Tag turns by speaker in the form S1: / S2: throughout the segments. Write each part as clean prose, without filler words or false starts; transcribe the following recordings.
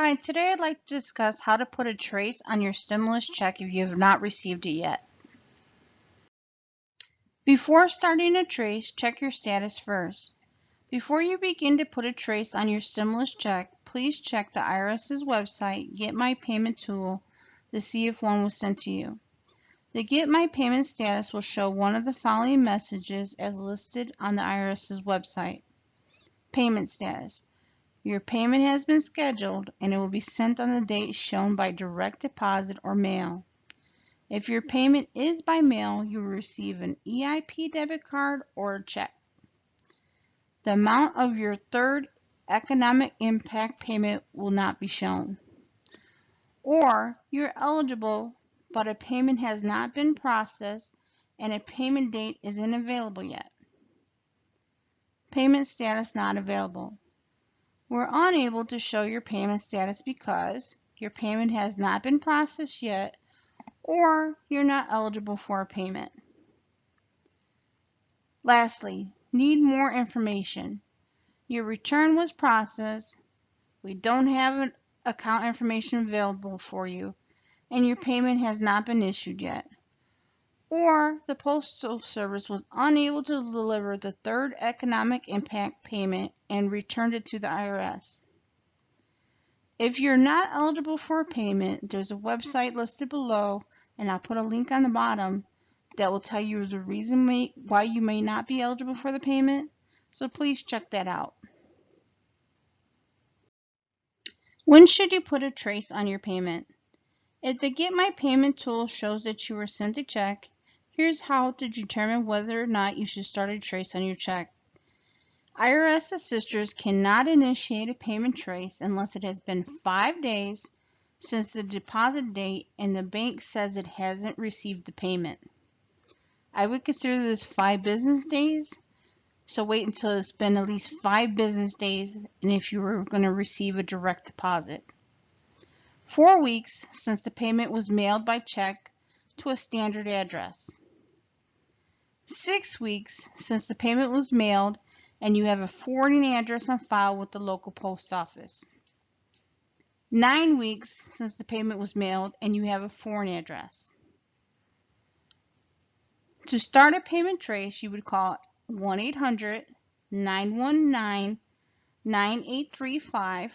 S1: Hi, today I'd like to discuss how to put a trace on your stimulus check if you have not received it yet. Before starting a trace, check your status first. Before you begin to put a trace on your stimulus check, please check the IRS's website, Get My Payment tool, to see if one was sent to you. The Get My Payment Status will show one of the following messages as listed on the IRS's website. Payment status. Your payment has been scheduled and it will be sent on the date shown by direct deposit or mail. If your payment is by mail, you will receive an EIP debit card or a check. The amount of your third economic impact payment will not be shown. Or you're eligible, but a payment has not been processed and a payment date isn't available yet. Payment status not available. We're unable to show your payment status because your payment has not been processed yet or you're not eligible for a payment. Lastly, need more information. Your return was processed, we don't have an account information available for you, and your payment has not been issued yet. Or the Postal Service was unable to deliver the third economic impact payment and returned it to the IRS. If you're not eligible for a payment, there's a website listed below, and I'll put a link on the bottom that will tell you the reason why you may not be eligible for the payment, so please check that out. When should you put a trace on your payment? If the Get My Payment tool shows that you were sent a check, here's how to determine whether or not you should start a trace on your check. IRS assisters cannot initiate a payment trace unless it has been 5 days since the deposit date and the bank says it hasn't received the payment. I would consider this 5 business days, so wait until it's been at least 5 business days and if you were going to receive a direct deposit. 4 weeks since the payment was mailed by check to a standard address. 6 weeks since the payment was mailed and you have a forwarding address on file with the local post office. 9 weeks since the payment was mailed and you have a foreign address. To start a payment trace, you would call 1-800-919-9835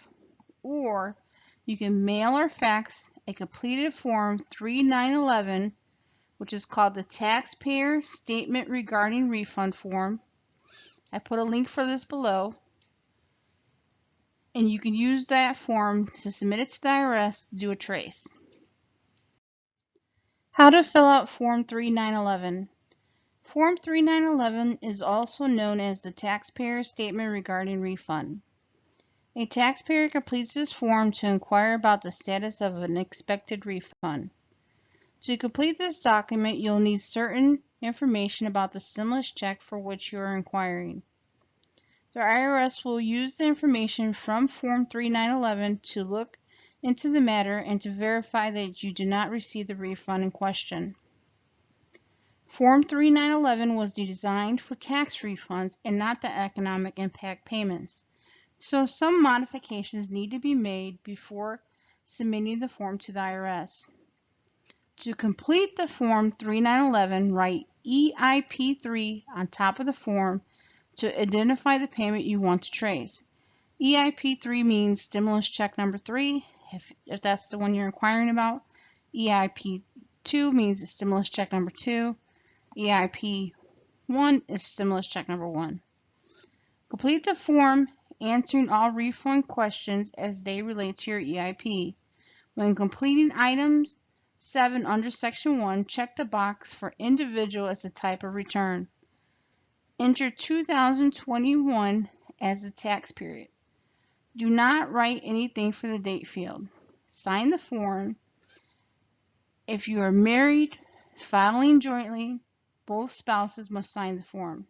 S1: or you can mail or fax a completed Form 3911, which is called the Taxpayer Statement Regarding Refund Form. I put a link for this below, and you can use that form to submit it to the IRS to do a trace. How to fill out Form 3911. Form 3911 is also known as the Taxpayer Statement Regarding Refund. A taxpayer completes this form to inquire about the status of an expected refund. To complete this document, you'll need certain information about the stimulus check for which you are inquiring. The IRS will use the information from Form 3911 to look into the matter and to verify that you did not receive the refund in question. Form 3911 was designed for tax refunds and not the economic impact payments. So some modifications need to be made before submitting the form to the IRS. To complete the Form 3911, write EIP3 on top of the form to identify the payment you want to trace. EIP3 means stimulus check number 3, if that's the one you're inquiring about. EIP2 means stimulus check number 2. EIP1 is stimulus check number 1. Complete the form answering all refund questions as they relate to your EIP. When completing items 7 under Section 1, check the box for individual as the type of return. Enter 2021 as the tax period. Do not write anything for the date field. Sign the form. If you are married, filing jointly, both spouses must sign the form.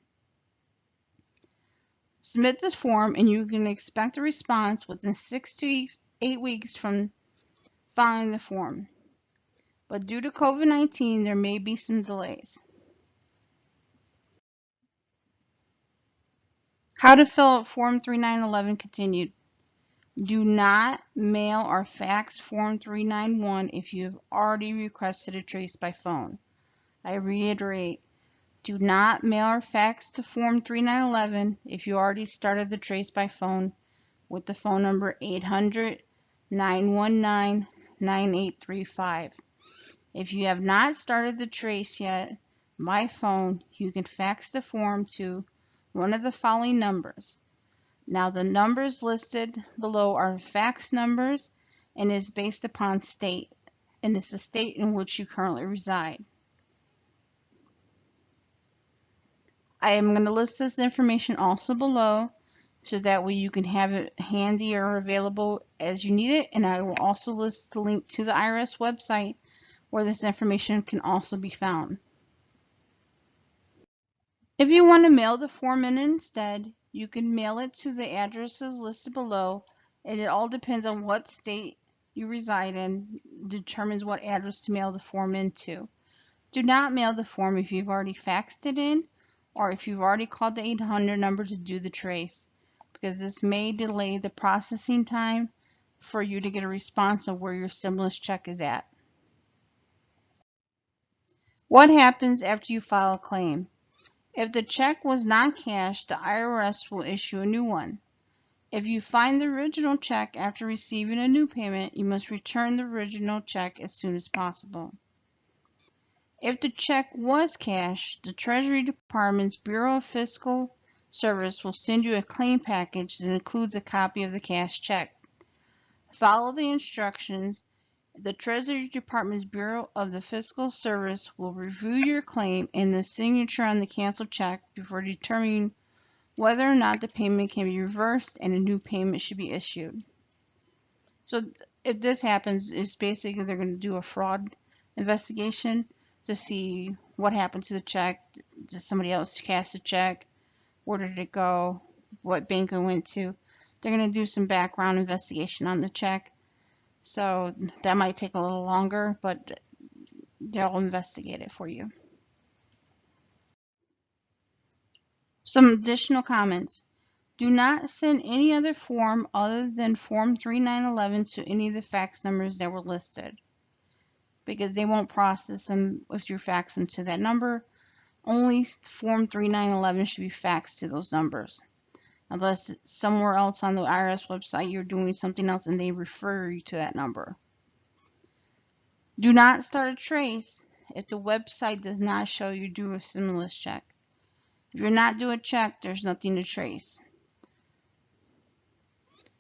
S1: Submit this form and you can expect a response within 6 to 8 weeks from filing the form. But due to COVID-19, there may be some delays. How to fill out Form 3911 continued. Do not mail or fax Form 391 if you have already requested a trace by phone. I reiterate, do not mail or fax the Form 3911 if you already started the trace by phone with the phone number 800-919-9835. If you have not started the trace yet by phone, you can fax the form to one of the following numbers. Now, the numbers listed below are fax numbers and is based upon state, and it's the state in which you currently reside. I am going to list this information also below, so that way you can have it handy or available as you need it, and I will also list the link to the IRS website where this information can also be found. If you want to mail the form in instead, you can mail it to the addresses listed below, and it all depends on what state you reside in, determines what address to mail the form into. Do not mail the form if you've already faxed it in, or if you've already called the 800 number to do the trace, because this may delay the processing time for you to get a response of where your stimulus check is at. What happens after you file a claim? If the check was not cashed, the IRS will issue a new one. If you find the original check after receiving a new payment, you must return the original check as soon as possible. If the check was cashed, the Treasury Department's Bureau of Fiscal Service will send you a claim package that includes a copy of the cashed check. Follow the instructions. The Treasury Department's Bureau of the Fiscal Service will review your claim and the signature on the canceled check before determining whether or not the payment can be reversed and a new payment should be issued. So if this happens, it's basically they're going to do a fraud investigation to see what happened to the check. Did somebody else cash a check? Where did it go? What bank it went to? They're going to do some background investigation on the check. So that might take a little longer, but they'll investigate it for you. Some additional comments. Do not send any other form other than Form 3911 to any of the fax numbers that were listed, because they won't process them if you fax them to that number. Only Form 3911 should be faxed to those numbers, unless somewhere else on the IRS website you're doing something else and they refer you to that number. Do not start a trace if the website does not show you due a stimulus check. If you're not due a check, there's nothing to trace.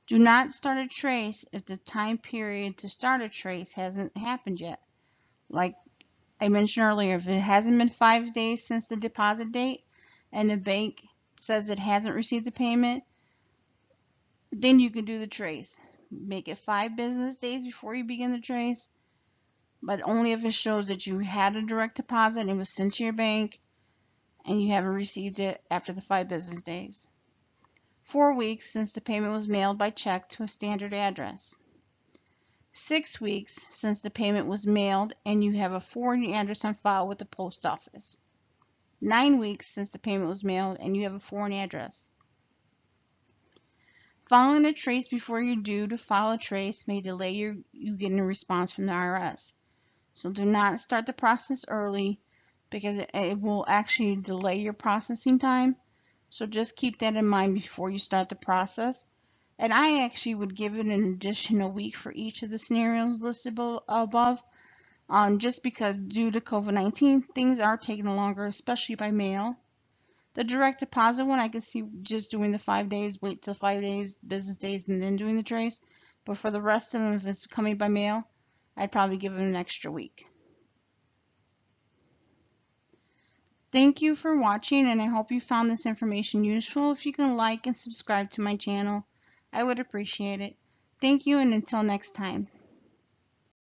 S1: Do not start a trace if the time period to start a trace hasn't happened yet. Like I mentioned earlier, if it hasn't been 5 days since the deposit date and the bank says it hasn't received the payment, then you can do the trace. Make it 5 business days before you begin the trace, but only if it shows that you had a direct deposit and it was sent to your bank and you haven't received it after the 5 business days. 4 weeks since the payment was mailed by check to a standard address. 6 weeks since the payment was mailed and you have a forwarding address on file with the post office. 9 weeks since the payment was mailed and you have a foreign address. Filing a trace before you're due to file a trace may delay you getting a response from the IRS. So do not start the process early, because it will actually delay your processing time. So just keep that in mind before you start the process. And I actually would give it an additional week for each of the scenarios listed above, just because due to COVID-19, things are taking longer, especially by mail. The direct deposit one, I could see just doing the 5 days, wait till 5 days, business days, and then doing the trace. But for the rest of them, if it's coming by mail, I'd probably give it an extra week. Thank you for watching, and I hope you found this information useful. If you can like and subscribe to my channel, I would appreciate it. Thank you, and until next time.